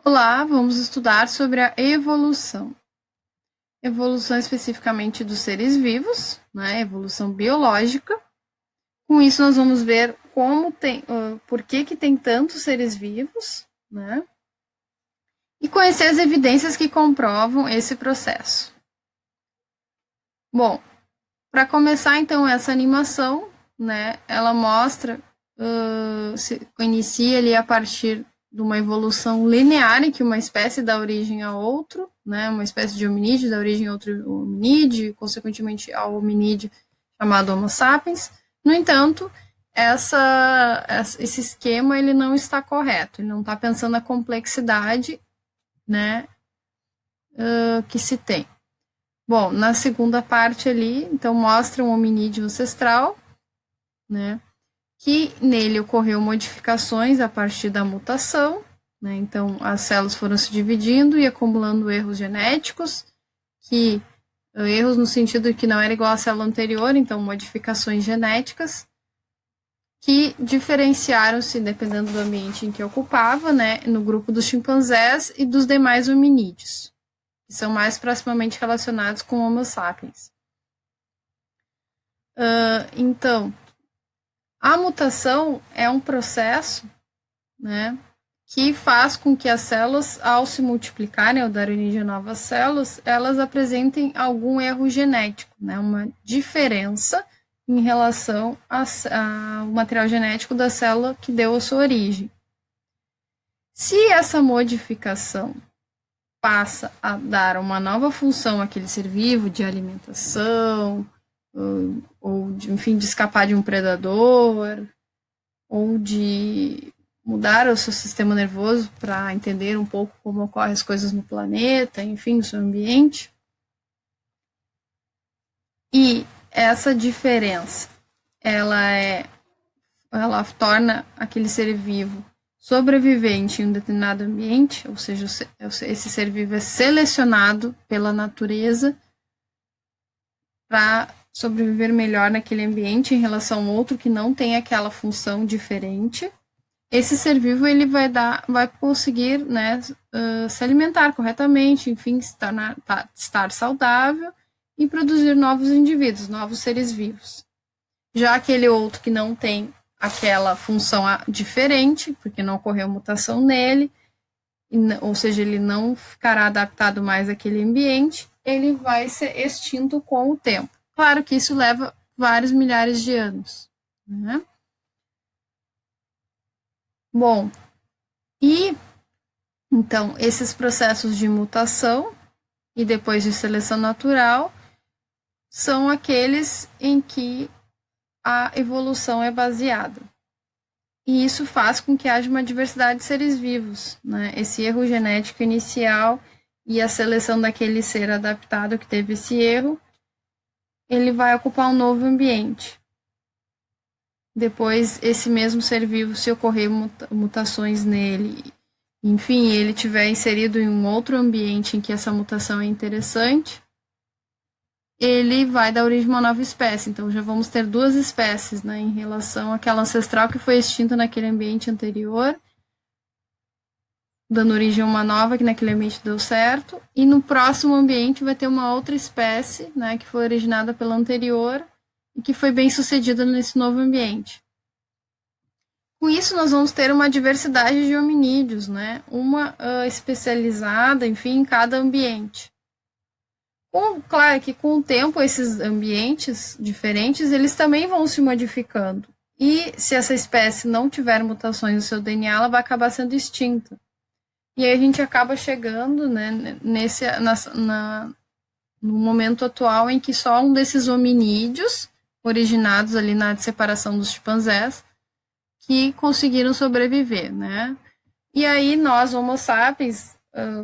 Olá, vamos estudar sobre a evolução. Evolução especificamente dos seres vivos, né? Evolução biológica. Com isso, nós vamos ver por que tem tantos seres vivos, né? E conhecer as evidências que comprovam esse processo. Bom, para começar então essa animação, né? Ela mostra, inicia ali a partir de uma evolução linear em que uma espécie dá origem a outro, né, uma espécie de hominídeo dá origem a outro hominídeo, consequentemente ao hominídeo chamado Homo sapiens. No entanto, esse esquema ele não está correto, ele não está pensando a complexidade, né, que se tem. Bom, na segunda parte ali, então mostra um hominídeo ancestral, né, que nele ocorreu modificações a partir da mutação, né? Então as células foram se dividindo e acumulando erros genéticos, erros no sentido de que não era igual à célula anterior, então modificações genéticas que diferenciaram-se dependendo do ambiente em que ocupava, né, no grupo dos chimpanzés e dos demais hominídeos, que são mais proximamente relacionados com Homo sapiens. Então, a mutação é um processo, né, que faz com que as células, ao se multiplicarem ou dar origem a novas células, elas apresentem algum erro genético, né, uma diferença em relação ao material genético da célula que deu a sua origem. Se essa modificação passa a dar uma nova função àquele ser vivo de alimentação, ou de, enfim, de escapar de um predador, ou de mudar o seu sistema nervoso para entender um pouco como ocorrem as coisas no planeta, enfim, no seu ambiente. E essa diferença, ela torna aquele ser vivo sobrevivente em um determinado ambiente, ou seja, esse ser vivo é selecionado pela natureza para sobreviver melhor naquele ambiente em relação a outro que não tem aquela função diferente. Esse ser vivo ele vai conseguir, né, se alimentar corretamente, enfim, estar saudável e produzir novos indivíduos, novos seres vivos. Já aquele outro que não tem aquela função diferente, porque não ocorreu mutação nele, ou seja, ele não ficará adaptado mais àquele ambiente, ele vai ser extinto com o tempo. Claro que isso leva vários milhares de anos, né? Bom, e então esses processos de mutação e depois de seleção natural são aqueles em que a evolução é baseada. E isso faz com que haja uma diversidade de seres vivos, né? Esse erro genético inicial e a seleção daquele ser adaptado que teve esse erro, ele vai ocupar um novo ambiente. Depois, esse mesmo ser vivo, se ocorrer mutações nele, enfim, ele tiver inserido em um outro ambiente em que essa mutação é interessante, ele vai dar origem a uma nova espécie. Então, já vamos ter duas espécies, né, em relação àquela ancestral que foi extinta naquele ambiente anterior, dando origem a uma nova que naquele ambiente deu certo, e no próximo ambiente vai ter uma outra espécie, né, que foi originada pela anterior e que foi bem sucedida nesse novo ambiente. Com isso, nós vamos ter uma diversidade de hominídeos, né, uma especializada, enfim, em cada ambiente. Claro que com o tempo esses ambientes diferentes, eles também vão se modificando. E se essa espécie não tiver mutações no seu DNA, ela vai acabar sendo extinta. E aí a gente acaba chegando, né, no momento atual em que só um desses hominídeos, originados ali na separação dos chimpanzés, que conseguiram sobreviver, né? E aí nós, Homo sapiens,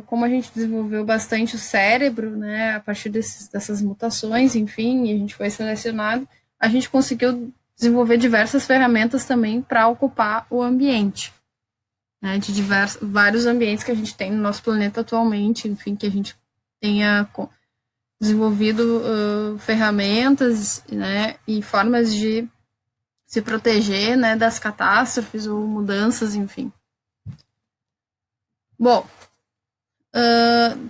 como a gente desenvolveu bastante o cérebro, né, a partir dessas mutações, enfim, e a gente foi selecionado, a gente conseguiu desenvolver diversas ferramentas também para ocupar o ambiente, né, de vários ambientes que a gente tem no nosso planeta atualmente, enfim, que a gente tenha desenvolvido ferramentas, né, e formas de se proteger, né, das catástrofes ou mudanças, enfim. Bom,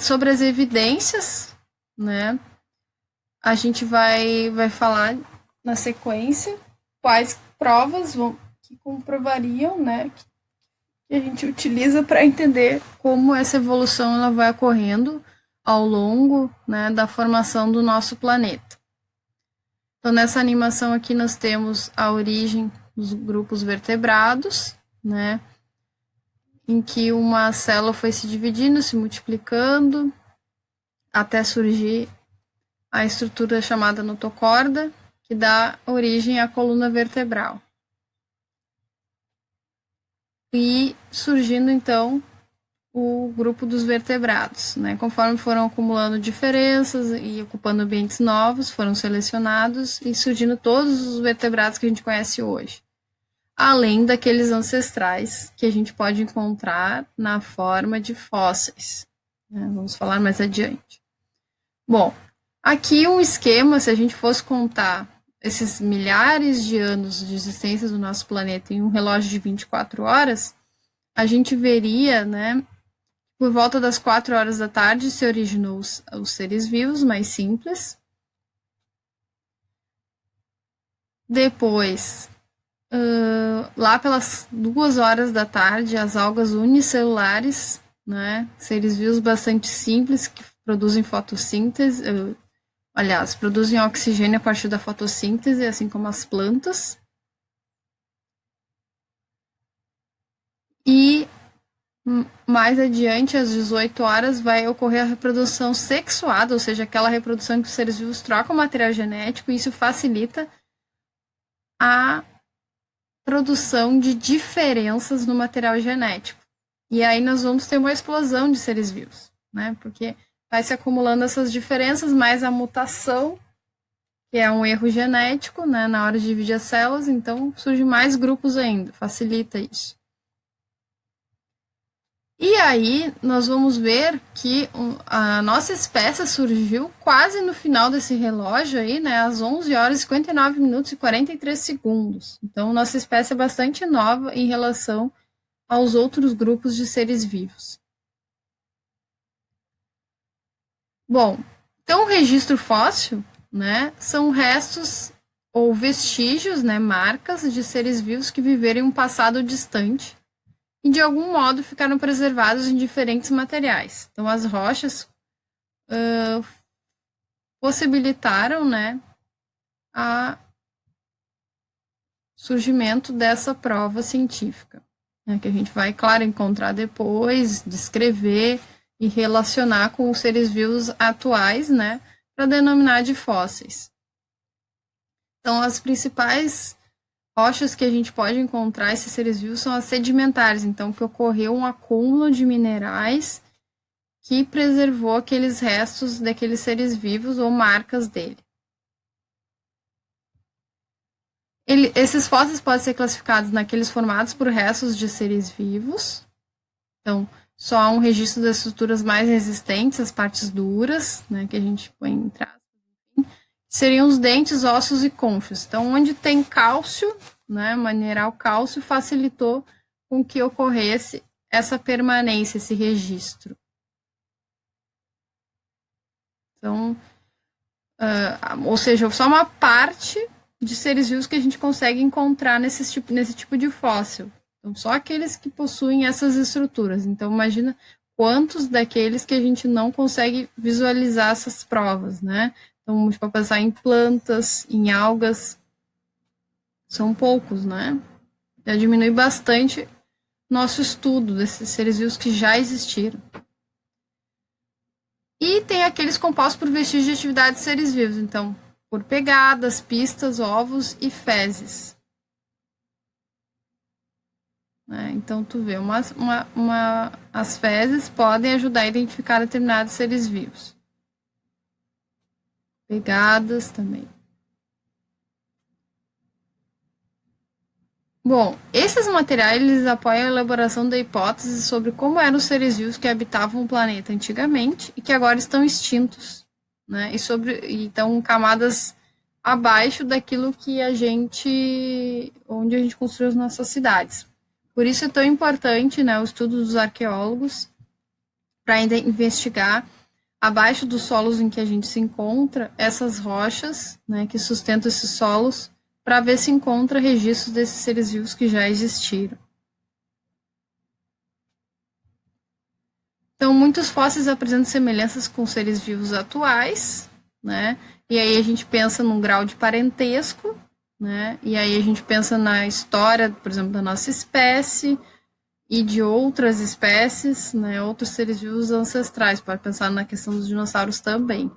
sobre as evidências, né? A gente vai falar na sequência quais provas que comprovariam, né, que a gente utiliza para entender como essa evolução ela vai ocorrendo ao longo, né, da formação do nosso planeta. Então, nessa animação aqui nós temos a origem dos grupos vertebrados, né, em que uma célula foi se dividindo, se multiplicando, até surgir a estrutura chamada notocorda, que dá origem à coluna vertebral. E surgindo, então, o grupo dos vertebrados, né? Conforme foram acumulando diferenças e ocupando ambientes novos, foram selecionados e surgindo todos os vertebrados que a gente conhece hoje. Além daqueles ancestrais que a gente pode encontrar na forma de fósseis, né? Vamos falar mais adiante. Bom, aqui um esquema, se a gente fosse contar esses milhares de anos de existência do nosso planeta em um relógio de 24 horas, a gente veria, né, por volta das 4 horas da tarde se originou os seres vivos mais simples. Depois, lá pelas 2 horas da tarde, as algas unicelulares, né, seres vivos bastante simples que produzem fotossíntese, aliás, produzem oxigênio a partir da fotossíntese, assim como as plantas. E mais adiante, às 18 horas, vai ocorrer a reprodução sexuada, ou seja, aquela reprodução que os seres vivos trocam material genético, e isso facilita a produção de diferenças no material genético. E aí nós vamos ter uma explosão de seres vivos, né? Porque vai se acumulando essas diferenças, mais a mutação, que é um erro genético, né, na hora de dividir as células, então surge mais grupos ainda, facilita isso. E aí nós vamos ver que a nossa espécie surgiu quase no final desse relógio aí, né, às 11 horas, 59 minutos e 43 segundos. Então, nossa espécie é bastante nova em relação aos outros grupos de seres vivos. Bom, então o registro fóssil, né, são restos ou vestígios, né, marcas de seres vivos que viveram em um passado distante e de algum modo ficaram preservados em diferentes materiais. Então, as rochas possibilitaram, né, a surgimento dessa prova científica, né, que a gente vai, claro, encontrar depois, descrever e relacionar com os seres vivos atuais, né, para denominar de fósseis. Então, as principais rochas que a gente pode encontrar esses seres vivos são as sedimentares, então que ocorreu um acúmulo de minerais que preservou aqueles restos daqueles seres vivos ou marcas dele. Esses fósseis podem ser classificados naqueles formados por restos de seres vivos. Então, só há um registro das estruturas mais resistentes, as partes duras, né, que a gente põe em traços, seriam os dentes, ossos e conchas. Então, onde tem cálcio, né, mineral cálcio, facilitou com que ocorresse essa permanência, esse registro. Então, ou seja, só uma parte de seres vivos que a gente consegue encontrar nesse tipo de fóssil. Então, só aqueles que possuem essas estruturas. Então, imagina quantos daqueles que a gente não consegue visualizar essas provas, né? Então, a gente pode pensar em plantas, em algas. São poucos, né? Já diminui bastante nosso estudo desses seres vivos que já existiram. E tem aqueles compostos por vestígios de atividade de seres vivos. Então, por pegadas, pistas, ovos e fezes. Então, tu vê, as fezes podem ajudar a identificar determinados seres vivos. Pegadas também. Bom, esses materiais eles apoiam a elaboração da hipótese sobre como eram os seres vivos que habitavam o planeta antigamente e que agora estão extintos, né? E estão camadas abaixo daquilo que onde a gente construiu as nossas cidades. Por isso é tão importante, né, o estudo dos arqueólogos para investigar abaixo dos solos em que a gente se encontra, essas rochas, né, que sustentam esses solos, para ver se encontra registros desses seres vivos que já existiram. Então, muitos fósseis apresentam semelhanças com seres vivos atuais, né? E aí a gente pensa num grau de parentesco, né? E aí a gente pensa na história, por exemplo, da nossa espécie e de outras espécies, né? Outros seres vivos ancestrais. Pode pensar na questão dos dinossauros também.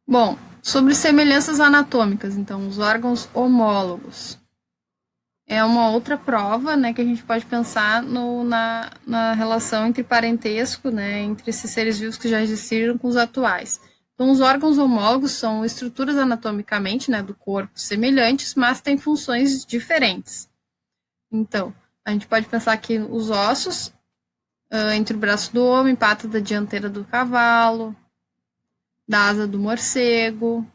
Bom, sobre semelhanças anatômicas, então, os órgãos homólogos. É uma outra prova, né, que a gente pode pensar na relação entre parentesco, né, entre esses seres vivos que já existiram com os atuais. Então, os órgãos homólogos são estruturas anatomicamente, né, do corpo semelhantes, mas têm funções diferentes. Então, a gente pode pensar que os ossos, entre o braço do homem, pata da dianteira do cavalo, da asa do morcego,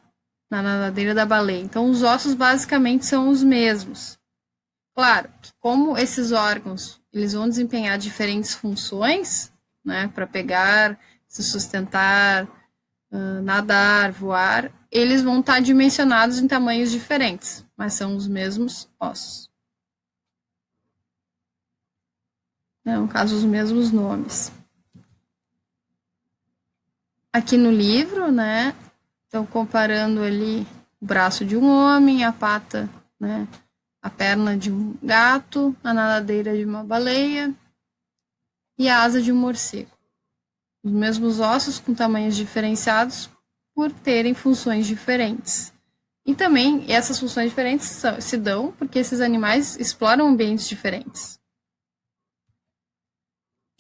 na nadadeira da baleia. Então, os ossos basicamente são os mesmos. Claro, que como esses órgãos eles vão desempenhar diferentes funções, né, para pegar, se sustentar, nadar, voar, eles vão estar dimensionados em tamanhos diferentes, mas são os mesmos ossos. No caso, os mesmos nomes. Aqui no livro, né, estão comparando ali o braço de um homem, a pata, né, a perna de um gato, a nadadeira de uma baleia e a asa de um morcego. Os mesmos ossos com tamanhos diferenciados por terem funções diferentes. E também essas funções diferentes se dão porque esses animais exploram ambientes diferentes.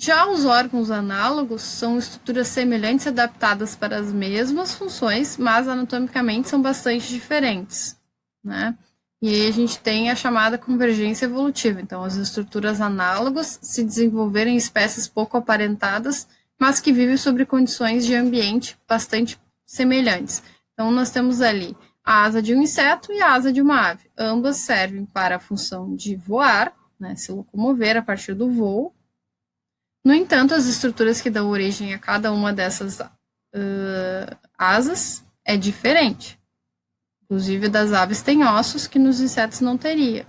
Já os órgãos análogos são estruturas semelhantes adaptadas para as mesmas funções, mas anatomicamente são bastante diferentes, né? E aí a gente tem a chamada convergência evolutiva. Então, as estruturas análogas se desenvolveram em espécies pouco aparentadas, mas que vivem sob condições de ambiente bastante semelhantes. Então, nós temos ali a asa de um inseto e a asa de uma ave. Ambas servem para a função de voar, né, se locomover a partir do voo. No entanto, as estruturas que dão origem a cada uma dessas asas é diferente. Inclusive, das aves tem ossos que nos insetos não teria.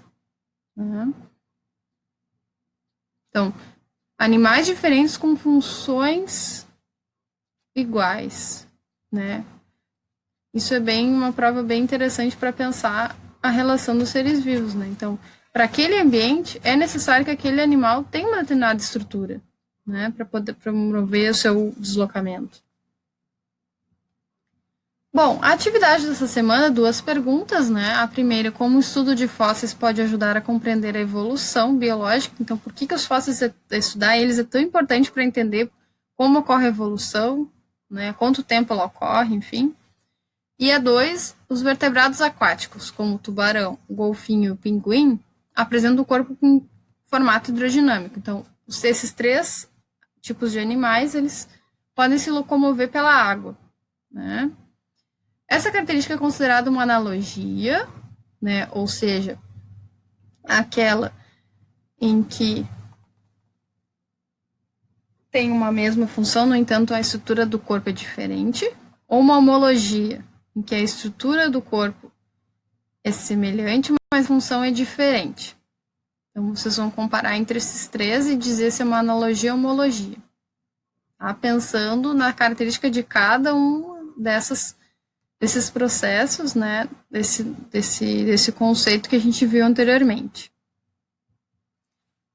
Uhum. Então, animais diferentes com funções iguais, né? Isso é bem uma prova bem interessante para pensar a relação dos seres vivos, né? Então, para aquele ambiente é necessário que aquele animal tenha uma determinada estrutura, né, para poder promover o seu deslocamento. Bom, a atividade dessa semana, duas perguntas, né? A primeira, como o estudo de fósseis pode ajudar a compreender a evolução biológica? Então, por que os fósseis, estudar eles é tão importante para entender como ocorre a evolução, né? Quanto tempo ela ocorre, enfim. E a dois, os vertebrados aquáticos, como o tubarão, o golfinho e o pinguim, apresentam o corpo com formato hidrodinâmico. Então, esses três tipos de animais, eles podem se locomover pela água, né? Essa característica é considerada uma analogia, né? Ou seja, aquela em que tem uma mesma função, no entanto, a estrutura do corpo é diferente, ou uma homologia, em que a estrutura do corpo é semelhante, mas a função é diferente. Então, vocês vão comparar entre esses três e dizer se é uma analogia ou homologia. Tá? Pensando na característica de cada um desses processos, né? Desse conceito que a gente viu anteriormente.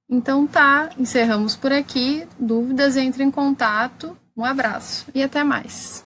Então tá, encerramos por aqui. Dúvidas, entre em contato. Um abraço e até mais.